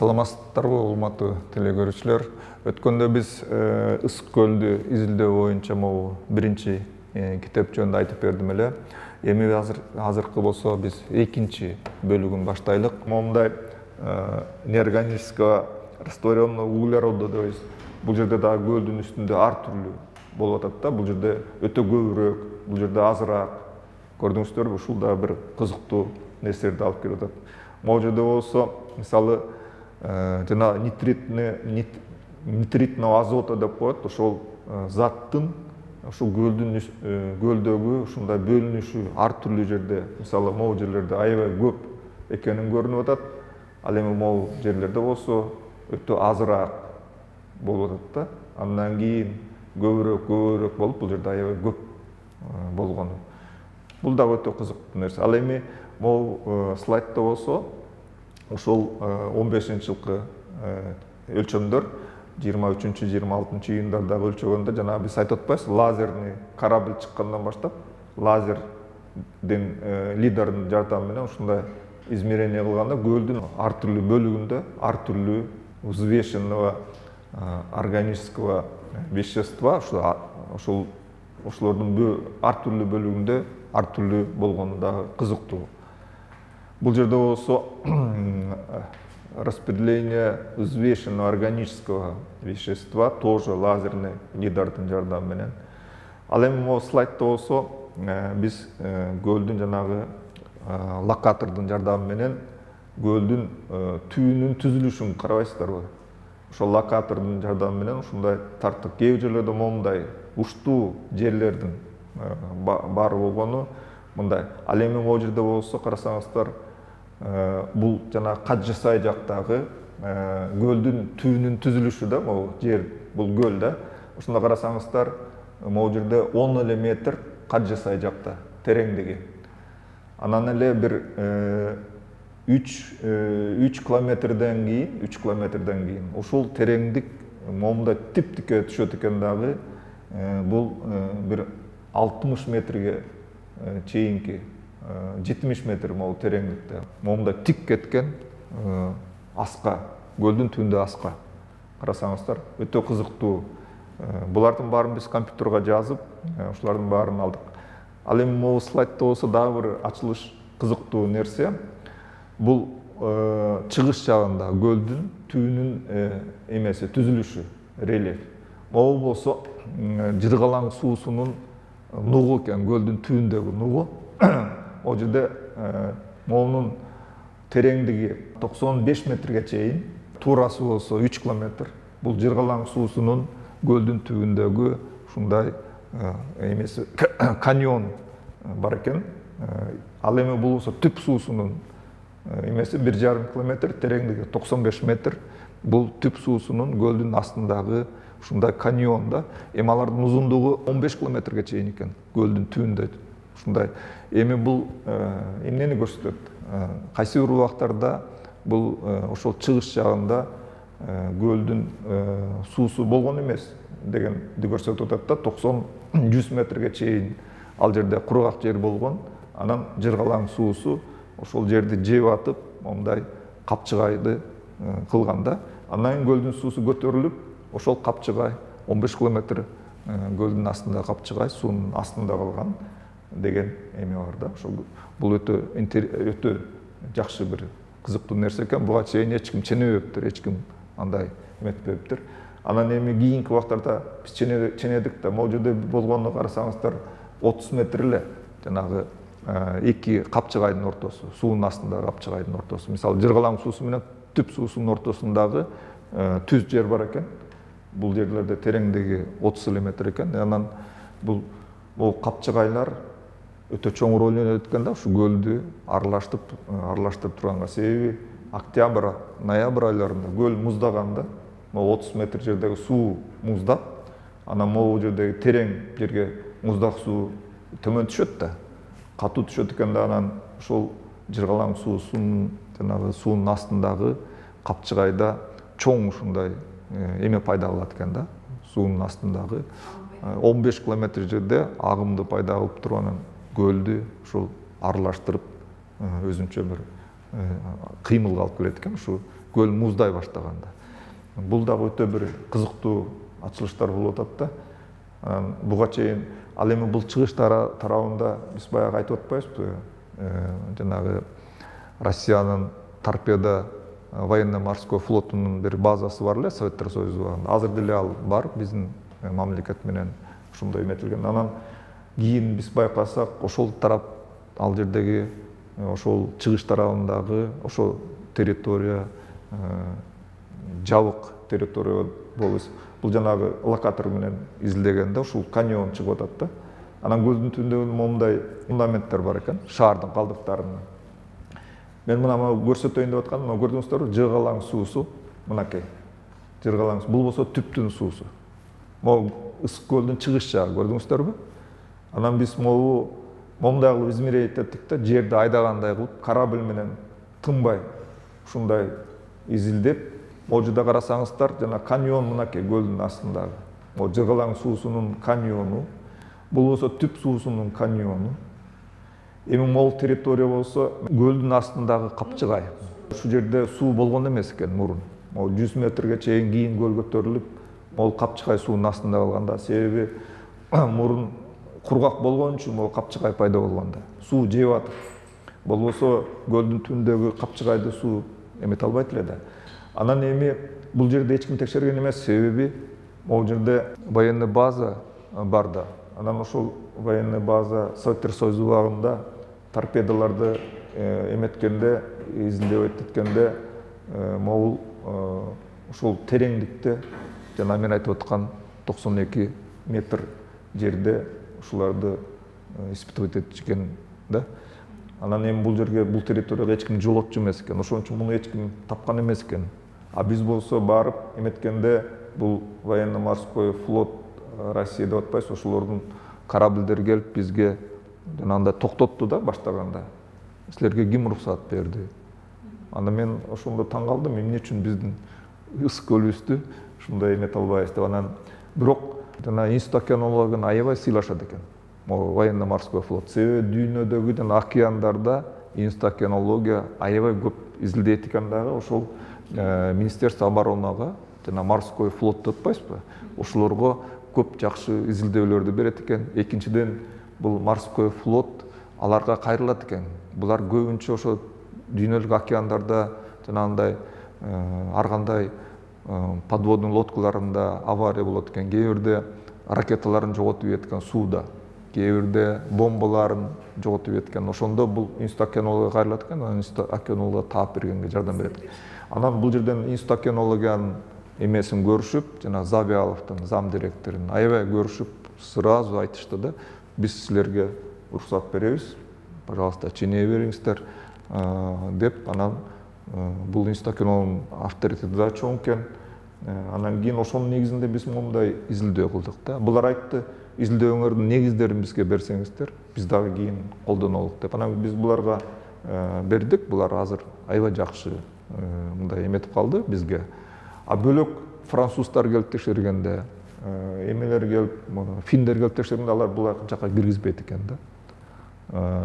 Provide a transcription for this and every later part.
Саламатсыздарбы, урматтуу телекөрүүчүлөр. Өткөндө биз Ысык көлдү изилдөө боюнча могу биринчи китеп жөнүндө айтып бердим эле. Эми азыркы болсо биз экинчи бөлүгүн баштайлык. Момундай неорганического растворенного углерода дейбиз. Бул жерде дагы көлдүн үстүндө ар түрлүү болуп атат да. Бул жерде өтө көбүрөөк, бул жерде азыраак. Көрдүңүздөрбү, ушул да бир кызыктуу нерселерди алып келип атат. Могу жерде болсо, мисалы, жана нитритного азота деп коет, ошол заттын ушул көлдөгү ушундай бөлүнүшү ар түрлүү жерде, мисалы, могу жерлерде аябай көп экенин көрүнүп атат. Ал эми могу жерлерде болсо өтө азыраак болуп атат да. Андан кийин көбүрөөк болуп, бул жерде аябай көп болгону. Бул дагы өтө кызыктуу нерсе. Ал эми могу слайдта болсо, ошол 15-жылкы өлчөмдөр 23-26 июньдардагы өлчөгөндө жана биз айтып атпайбыз, лазерный корабль чыккандан баштап, лазердин лидердин жардамы менен ушундай измерение кылганда көлдүн ар түрлүү бөлүгүндө ар түрлүү взвешенного органического вещества, ошолордун ар түрлүү бөлүгүндө ар түрлүү болгону дагы кызыктуу. Бул жерде болсо распределение взвешенного органического вещества тоже лазерный лидердин жардамы менен. Ал эми могу слайдта болсо биз көлдүн жанагы локатордун жардамы менен көлдүн түбүнүн түзүлүшүн карабайсыздарбы? Ошол локатордун жардамы менен ушундай тарттык. Кээ бир жерлерде момундай уштуу жерлердин баары болгону мындай. Ал эми могу жерде болсо карасаңыздар, бул жана Кажы сай жактагы көлдүн түбүнүн түзүлүшү да, могу жер, бул көл да. Ошондо карасаңыздар, могу жерде 10 эле метр Кажы сай жакта тереңдиги. Анан эле бир 3 километрден кийин ушул тереңдик момундай тип-тикке түшөт экен дагы. Бул бир 60 метрге чейинки 70 метр могу тереңдикте. Момундай тик кеткен аска, көлдүн түбүндө аска. Карасаңыздар, өтө кызыктуу. Булардын баарын биз компьютерге жазып, ушулардын баарын алдык. Ал эми могу слайдта болсо дагы бир ачылыш кызыктуу нерсе. Бул чыгыш жагында көлдүн түбүнүн эмеси, түзүлүшү, рельеф. Могу болсо Жыргалаң суусунун нугу экен, көлдүн түбүндөгү нугу. О жерде могунун тереңдиги 95 метрге чейин, туурасы болсо 3 километр. Бул Жыргалаң суусунун көлдүн түбүндөгү ушундай эмеси, каньон бар экен. Ал эми бул болсо түп суусунун эмеси 1,5 километр, тереңдиги 95 метр. Бул түп суусунун көлдүн астындагы ушундай каньон да. Эми алардын узундугу 15 километрге чейин экен, көлдүн түбүндө. Ушундай. Эми бул эмнени көрсөтөт? Кайсы бир убактарда бул ошол чыгыш жагында көлдүн суусу болгон эмес дегенди көрсөтүп атат да. 90-100 метрге чейин ал жерде кургак жер болгон. Анан Жыргалаң суусу ошол жерди жеп атып, мондай капчыгайды кылганда, анан көлдүн суусу көтөрүлүп, ошол капчыгай 15 километр көлдүн астында капчыгай суунун астында калган деген эме бар да. Ошол бул өтө жакшы бир кызыктуу нерсе экен. Буга чейин эч ким ченебептир, эч ким андай эметпептир. Анан эми кийинки убактарда биз ченедик да. Могу жерде болгону карасаңыздар 30 метр эле жанагы эки капчыгайдын ортосу, суунун астындагы капчыгайдын ортосу. Мисалы, Жыргалаң суусу менен түп суусунун ортосундагы түз жер бар экен. Бул жерлерде тереңдиги 30 эле метр экен. Анан бул капчыгайлар өтө чоң роль ойнойт экен да, ушу көлдү аралаштырып турганга. Себеби октябрь, ноябрь айларында көл муздаганда, 30 метр жердеги суу муздап, анан могу жердеги терең жерге муздак суу төмөн түшөт да, катуу түшөт экен да. Анан ошол Жыргалаң суусунун жанагы суунун астындагы капчыгайда чоң ушундай эме пайда кылат экен да. Суунун астындагы 15 километр жерде агымды пайда кылып туруп, анан көлдү ушул аралаштырып өзүнчө бир кыймылга алып келет экен, ушу көл муздай баштаганда. Бул дагы өтө бир кызыктуу ачылыштар болуп атат да. Буга чейин ал эми бул чыгыш тарабында биз баягы айтып атпайбызбы? Жанагы Россиянын торпеда военно-морской флотунун бир базасы бар эле Советтер Союзу убагында. Азыр деле ал бар, биздин мамлекет менен ушундай эметилген. Анан кийин биз байкасак, ошол тарап ал жердеги ошол чыгыш тарабындагы ошол территория жабык территория болуп, бул жанагы локатор менен изилдегенде ушул каньон чыгып атат да. Анан көлдүн түбүндө момундай фундаменттер бар экен, шаардын калдыктарынын. Мен мына көрсөтөйүн деп атканым, мына көрдүңүздөрбү, Жыргалаң суусу мынакей. Жыргалаң бул болсо түптүн суусу. Могу ысык көлдүн чыгыш жагы көрдүңүздөрбү? Анан биз момундай кылып измерить эттик да, жерди айдагандай кылып, корабль менен тынбай ушундай изилдеп, могу жерде карасаңыздар, жана каньон мынакей көлдүн астындагы. Могу Жыргалаң суусунун каньону, бул болсо түп суусунун каньону. Эми могул территория болсо көлдүн астындагы капчыгай. Ушул жерде суу болгон эмес экен мурун. Могу 100 метрге чейин кийин көл көтөрүлүп, могул капчыгай суунун астында калганда, себеби мурун кургак болгон үчүн могул капчыгай пайда болгондо. Суу жеп атат. Болбосо көлдүн түбүндөгү капчыгайды суу эмете албайт эле да. Анан эми бул жерде эч ким текшерген эмес, себеби могул жерде военный база бар да. Анан ошол военный база Советтер Союзу убагында торпедаларды эметкенде, изилдеп эткенде могул ошол тереңдикте, жана мен айтып аткан 92 метр жерде ушуларды испытывать этишкен да. Анан эми бул жерге, бул территорияга эч ким жолотчу эмес экен. Ошон үчүн муну эч ким тапкан эмес экен. А биз болсо барып эметкенде бул военно-морской флот Россия деп атпайбыз, ошолордун корабльдери келип бизге жанагындай токтотту да баштаганда. Силерге ким уруксат берди? Анда мен ошондо таң калдым, эмне үчүн биздин ысык көлүбүздү ушундай эмете албайбыз деп. Анан бирок жана Институт океанологияны аябай сыйлашат экен. Военно-морской флот. Себеби дүйнөдөгү жана океандарда Институт океанология аябай көп изилдейт экен дагы. Ошол Министерство оборонага жана морской флот деп атпайбызбы? Ошолорго көп жакшы изилдөөлөрдү берет экен. Экинчиден, бул морской флот аларга кайрылат экен. Булар көбүнчө ошо дүйнөлүк океандарда жанагындай ар кандай подводный лодкаларында авария болот экен. Кээ бирде ракеталарын жоготуп ийет сууда. Кээ бирде бомбаларын жоготуп ийет экен. Ошондо бул Институт океанологияга кайрылат экен. Анан Институт океанология таап бергенге жардам берет. Анан бул жерден Институт океанологиянын эмесин көрүшүп, жана Завиаловдун зам директорун аябай көрүшүп, сразу айтышты да, биз силерге уруксат беребиз, пожалуйста, ченее бериңиздер деп. Анан бул Институт океанологиянын авторитети да чоң экен. Анан кийин ошонун негизинде биз момундай изилдөө кылдык да. Булар айтты, изилдөөңөрдүн негиздерин бизге берсеңиздер, биз дагы кийин колдонолук деп. Анан биз буларга бердик. Булар азыр аябай жакшы мындай эметип калды бизге. А бөлөк француздар келип текшергенде, эмелер келип, финдер келип текшергенде алар булар жака киргизбейт экен да.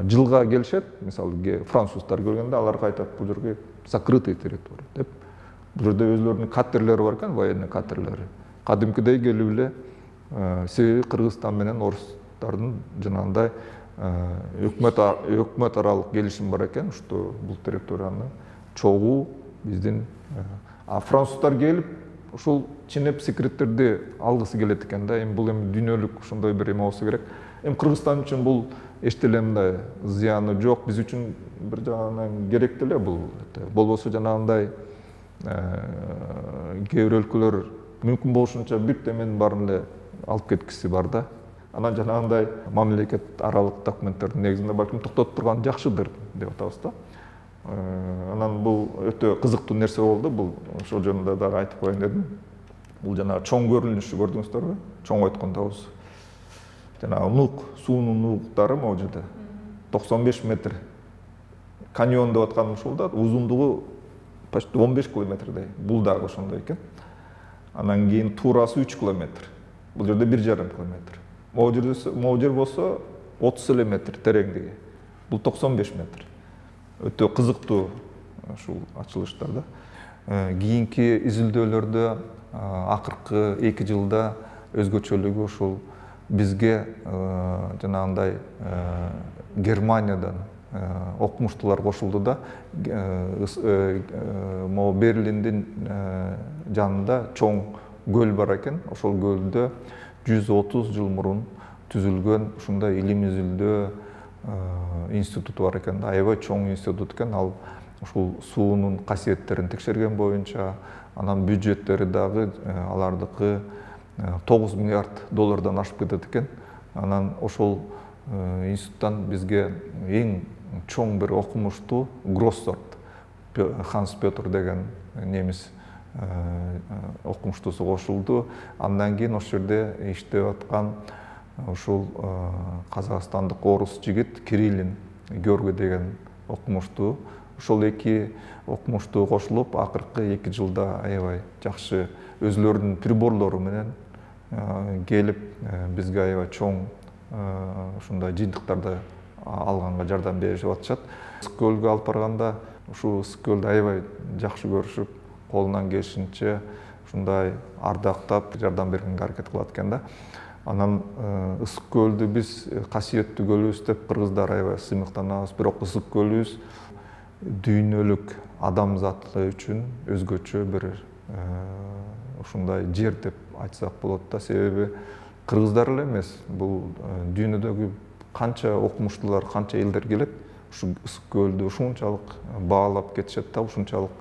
Жылга келишет, мисалы француздар келгенде аларга айтат, бул жерге закрытый территория деп. Бул жерде өзлөрүнүн катерлери бар экен, военный катерлери. Кадимкидей келип эле, себеби Кыргызстан менен орустардын жанагындай өкмөт аралык келишим бар экен, что бул территорияны чогуу биздин. А француздар келип, ушул ченеп секреттерди алгысы келет экен да. Эми бул эми дүйнөлүк ошондой бир эме болсо керек. Эми Кыргызстан үчүн бул эч деле мындай зыяны жок, биз үчүн бир жагынан керек деле бул. Болбосо жанагындай кээ бир өлкөлөр мүмкүн болушунча бүт-эменин баарын эле алып кеткиси бар да. Анан жанагындай мамлекет аралык документтердин негизинде балким токтотуп турган жакшыдыр деп атабыз да. Анан бул өтө кызыктуу нерсе болду. Бул ошол жөнүндө дагы айтып коеюн дедим. Бул жана чоң көрүнүшү көрдүңүздөрбү? Чоң ойткондобуз. Жана нук, суунун нуктары могу жерде 95 метр. Каньон деп атканым ушул да, узундугу почти 15 километрдей. Бул дагы ошондой экен. Анан кийин туурасы 3 километр. Бул жерде 1,5 километр. Могу жер болсо 30 эле метр тереңдиги. Бул 95 метр. Өтө кызыктуу ушул ачылыштарда. Кийинки изилдөөлөрдө акыркы 2 жылда өзгөчөлүгү ушул бизге жанагындай Германиядан окумуштуулар кошулду да. Могу Берлиндин жанында чоң көл бар экен. Ошол көлдө 130 жыл мурун түзүлгөн ушундай илим изилдөө институту бар экен. Аябай чоң институт экен. Ал ушул суунун касиеттерин текшерген боюнча, анан бюджеттери дагы алардыкы 9 миллиард доллардан ашып кетет экен. Анан ошол институттан бизге эң чоң бир окумуштуу Гроссорт, Ханс Петр деген немис окумуштуусу кошулду. Андан кийин ошол жерде иштеп аткан ушул казакстандык орус жигит Кириллин Георгий деген окумуштуу. Ошол эки окумуштуу кошулуп, акыркы 2 жылда аябай жакшы өзүлөрүнүн приборлору менен келип бизге аябай чоң ушундай жыйынтыктарды алганга жардам беришип атышат. Ысык көлгө алып барганда ушул ысык көлдү аябай жакшы көрүшүп, колунан келишинче ушундай ардактап жардам бергенге аракет кылат экен да. Анан ысык көлдү биз касиеттүү көлүбүз деп кыргыздар аябай сыймыктанабыз. Бирок ысык көлүбүз дүйнөлүк адамзаты үчүн өзгөчө бир ушундай жер деп айтсак болот да. Себеби кыргыздар эле эмес, бул дүйнөдөгү канча окумуштуулар, канча элдер келет, ушу ысык көлдү ушунчалык баалап кетишет да, ушунчалык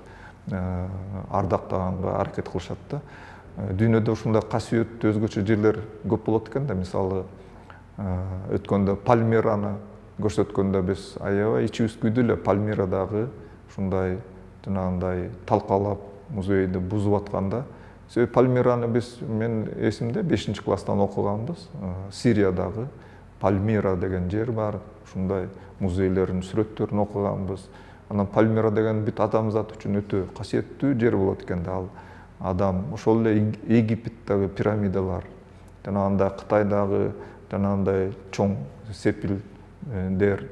ардактаганга аракет кылышат да. Дүйнөдө ушундай касиеттүү өзгөчө жерлер көп болот экен да. Мисалы, өткөндө Пальмираны көрсөткөндө биз аябай ичибиз күйдү эле. Пальмирадагы ушундай жанагындай талкалап музейди бузуп атканда. Себеби Пальмираны мен эсимде 5-класстан окуганбыз. Сириядагы Пальмира деген жер бар. Ушундай музейлердин сүрөттөрүн окуганбыз. Анан Пальмира деген бүт адамзат үчүн өтө касиеттүү жер болот экен да. Ал адам ошол эле Египеттеги пирамидалар, жанагындай Кытайдагы жанагындай чоң сепилдер,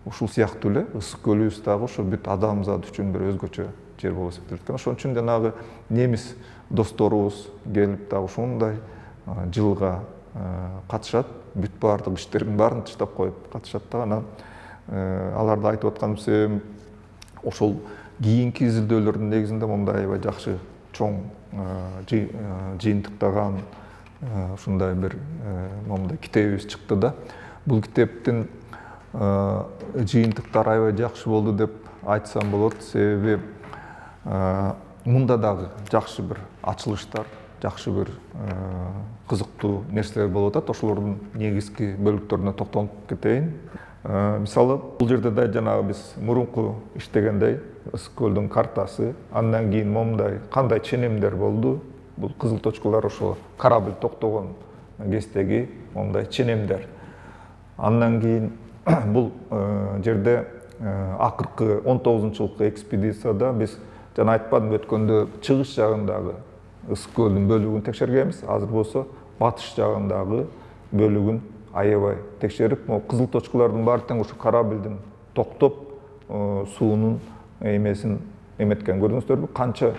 ушул сыяктуу эле ысык көлүбүз дагы ошо бүт адамзат үчүн бир өзгөчө жер болуп эсептелет экен. Ошон үчүн жанагы немис досторубуз келип дагы ушундай жылга катышат. Бүт баардык иштерин баарын таштап коюп катышат да. Анан аларды айтып атканым себебим ошол кийинки изилдөөлөрдүн негизинде мондай аябай жакшы чоң жыйынтыктаган ушундай бир момундай китебибиз чыкты да. Бул китептин жыйынтыктары аябай жакшы болду деп айтсам болот. Себеби мында дагы жакшы бир ачылыштар, жакшы бир кызыктуу нерселер болуп атат. Ошолордун негизги бөлүктөрүнө токтолуп кетейин. Мисалы, бул жерде да жанагы биз мурунку иштегендей ысык көлдүн картасы, андан кийин момундай кандай ченемдер болду. Бул кызыл точкалар ошо корабль токтогон кездеги момундай ченемдер. Андан кийин бул жерде акыркы 19-жылкы экспедицияда биз жана айтпадым өткөндө чыгыш жагындагы ысык көлдүн бөлүгүн текшергенбиз. Азыр болсо батыш жагындагы бөлүгүн аябай текшерип, кызыл точкалардын баары тең ушу кораблдин токтоп суунун эмесин эметкен. Көрдүңүздөрбү? Канча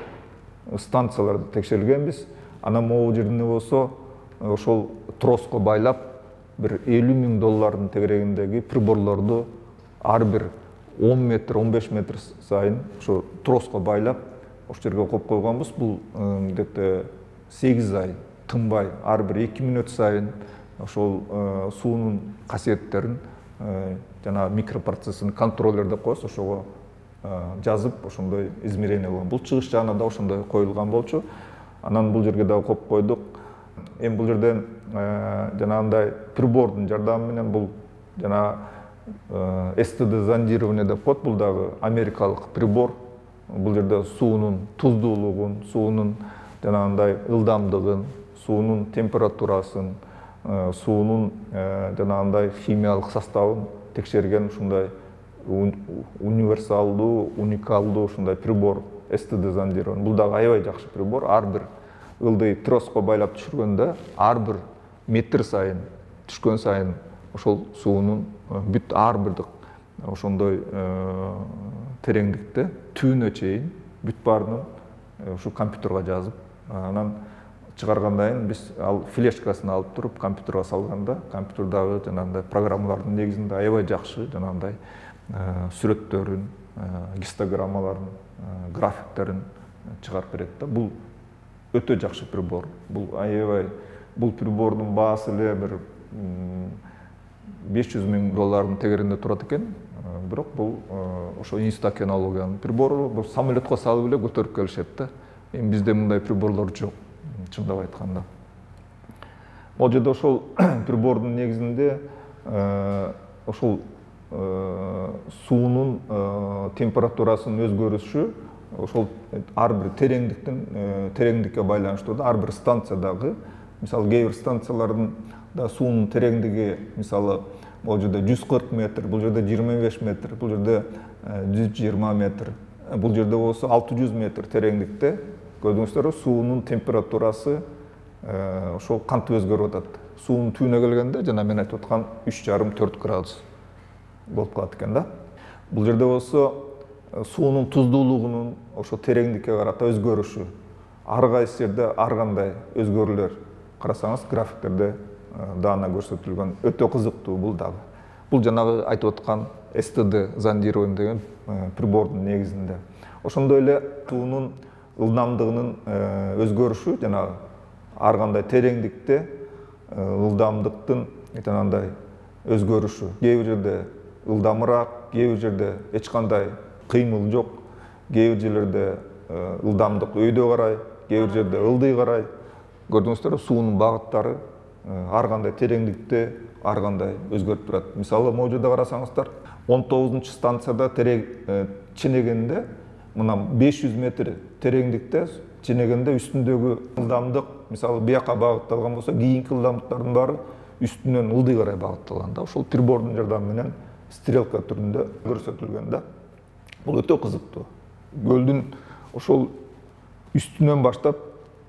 станцияларды текшергенбиз. Анан могу жерде болсо ошол троско байлап бир 50 000 доллардын тегерегиндеги приборлорду ар бир 10 метр, 15 метр сайын ошо троско байлап ошол жерге коюп койгонбуз. Бул где-то 8 ай тынбай ар бир 2 мүнөт сайын ошол суунун касиеттерин жана микропроцессин контроллер деп коебуз, ошого жазып ошондой измерение болгон. Бул чыгыш жагына да ошондой коюлган болчу. Анан бул жерге дагы коюп койдук. Эми бул жерден жанагындай прибордун жардамы менен бул жана СТД зондирование деп коет. Бул дагы америкалык прибор. Бул жерде суунун туздуулугун, суунун жанагындай ылдамдыгын, суунун температурасын, суунун жанагындай химиялык составын текшерген ушундай универсалдуу, уникалдуу ушундай прибор СТД зондирование. Бул дагы аябай жакшы прибор. Ар бир ылдый троско байлап түшүргөндө ар бир метр сайын түшкөн сайын ошол суунун бүт ар бир ошондой тереңдикте түбүнө чейин бүт баарынын ушу компьютерге жазып, анан чыгаргандан биз ал флешкасын алып туруп компьютерге салганда, компьютердагы жанагындай программалардын негизинде аябай жакшы жанагындай сүрөттөрүн, гистограммаларын, графиктерин чыгарып берет да. Бул өтө жакшы прибор. Бул аябай, бул прибордун баасы эле бир $500,000 тегеринде турат экен. Бирок бул ошо инстакенологиянын прибору, бул самолетко салып эле көтөрүп келишет да. Эми бизде мындай приборлор жок, чындап айтканда. Могу жерде ошол прибордун негизинде ошол суунун температурасынын өзгөрүшү ошол ар бир тереңдикке байланыштуу да. Ар бир станциядагы, мисалы кээ бир станциялардын да суунун тереңдиги, мисалы бул жерде 140 метр, бул жерде 25 метр, бул жерде 120 метр, бул жерде болсо 600 метр тереңдикте көрдүңүздөрбү, суунун температурасы ошол кантип өзгөрүп атат. Суунун түбүнө келгенде жана мен айтып аткан 3,5-4 градус болуп калат экен да. Бул жерде болсо суунун туздуулугунун ошо тереңдикке карата өзгөрүшү, ар кайсы жерде ар кандай өзгөрүүлөр карасаңыз графиктерде даана көрсөтүлгөн, өтө кызыктуу бул дагы. Бул жанагы айтып аткан STD зондирование деген прибордун негизинде. Ошондой эле суунун ылдамдыгынын өзгөрүшү, жанагы ар кандай тереңдикте ылдамдыктын жанагындай өзгөрүшү. Кээ бир жерде ылдамыраак, кээ бир жерде эч кандай кыймыл жок, кээ бир жерлерде ылдамдык өйдө карай, кээ бир жерде ылдый карай. Көрдүңүздөрбү, суунун багыттары ар кандай тереңдикте ар кандай өзгөрүп турат. Мисалы, могу жерде карасаңыздар, 19-станцияда ченегенде, мына 500 метр тереңдикте ченегенде үстүндөгү ылдамдык, мисалы, бияка багытталган болсо, кийинки ылдамдыктардын баары үстүнөн ылдый карай багытталган да. Ошол прибордун жардамы менен стрелка түрүндө көрсөтүлгөн да. Бул өтө кызыктуу. Көлдүн ошол үстүнөн баштап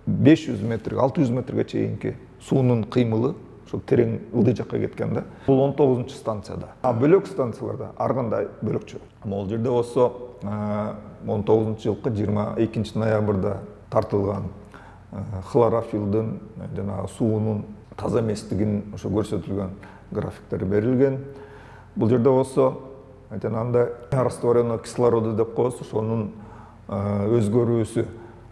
500 метр, 600 метрге чейинки суунун кыймылы ошол терең ылдый жакка кеткен да. Бул 19-станцияда. Бөлөк станцияларда ар кандай бөлөкчө. Могул жерде болсо 19-жылкы 22 ноябрда тартылган хлорофилдин жана суунун таза эместигин ошо көрсөтүлгөн графиктер берилген. Бул жерде болсо жанагындай растворенный кислороду деп коебуз, ошонун өзгөрүүсү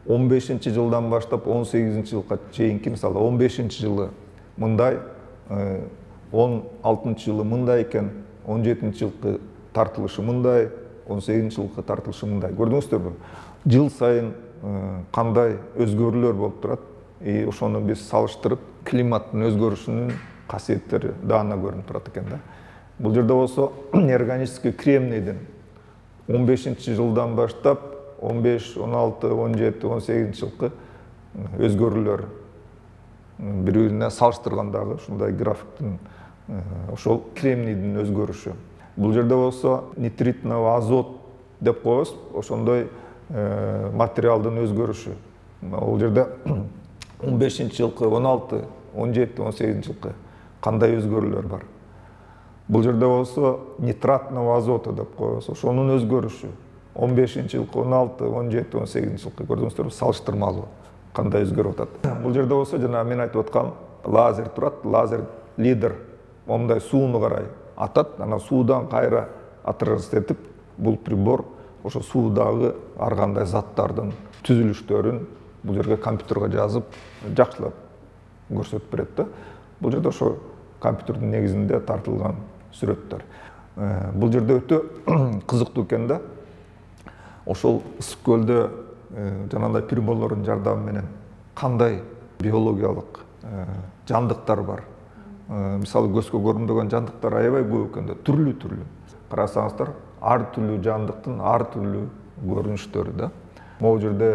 15-жылдан баштап 18-жылга чейинки, мисалы 15-жылы мындай, 16-жылы мындай экен, 17-жылкы тартылышы мындай, 18-жылкы тартылышы мындай. Көрдүңүздөрбү? Жыл сайын кандай өзгөрүүлөр болуп турат. Ошону биз салыштырып, климаттын өзгөрүшүнүн касиеттери даана көрүнүп турат экен да. Бул жерде болсо неорганический кремнийдин 15-жылдан баштап 15, 16, 17, 18-жылкы өзгөрүүлөр бири-бирине салыштыргандагы ушундай графиктин ошол кремнийдин өзгөрүшү. Бул жерде болсо нитритный азот деп коебуз, ошондой материалдын өзгөрүшү. Бул жерде 15-жылкы, 16, 17, 18-жылкы кандай өзгөрүүлөр бар. Бул жерде болсо нитратный азот деп коебуз, ошонун өзгөрүшү. 15-жылкы, 16, 17, 18-жылкы көрдүңүздөрбү, салыштырмалуу кандай өзгөрүп атат. Бул жерде болсо жана мен айтып аткан лазер турат, лазер лидер момундай сууну карай атат, анан суудан кайра отражать этип, бул прибор ошо суудагы ар кандай заттардын түзүлүштөрүн бул жерге компьютерге жазып, жакшылап көрсөтүп берет да. Бул жерде ошо компьютердин негизинде тартылган сүрөттөр. Бул жерде өтө кызыктуу экен да. Ошол ысык көлдө жанагындай приборлордун жардамы менен кандай биологиялык жандыктар бар. Мисалы, көзгө көрүнбөгөн жандыктар аябай көп экен да, түрлүү-түрлүү. Карасаңыздар, ар түрлүү жандыктын ар түрлүү көрүнүштөрү да. Могу жерде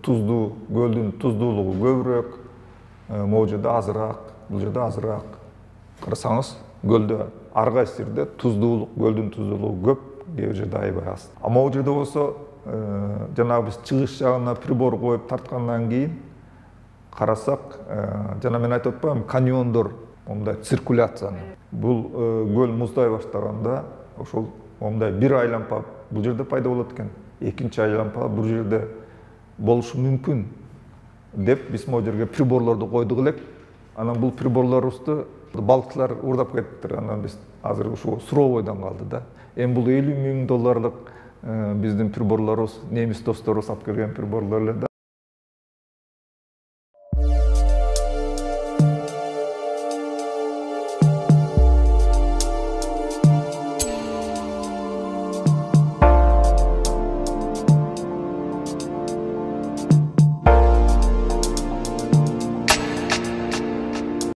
туздуу, көлдүн туздуулугу көбүрөөк, могу жерде азыраак, бул жерде азыраак. Карасаңыз, көлдө ар кайсы жерде туздуулук, көлдүн туздуулугу көп, кээ бир жерде аябай аз. Могу жерде болсо жанагы биз чыгыш жагына прибор коюп тарткандан кийин карасак, жана мен айтып атпаймынбы, каньондор момундай циркуляцияны. Бул көл муздай баштаганда ошол момундай бир айланпа бул жерде пайда болот экен. Экинчи айлампа бул жерде болушу мүмкүн деп биз могу жерге приборлорду койдук элек. Анан бул приборлорубузду балыкчылар уурдап кетиптир. Анан биз азыр ушул суроо бойдон калды да. Эми бул $50 000 биздин приборлорубуз, немис досторубуз алып келген приборлор эле да.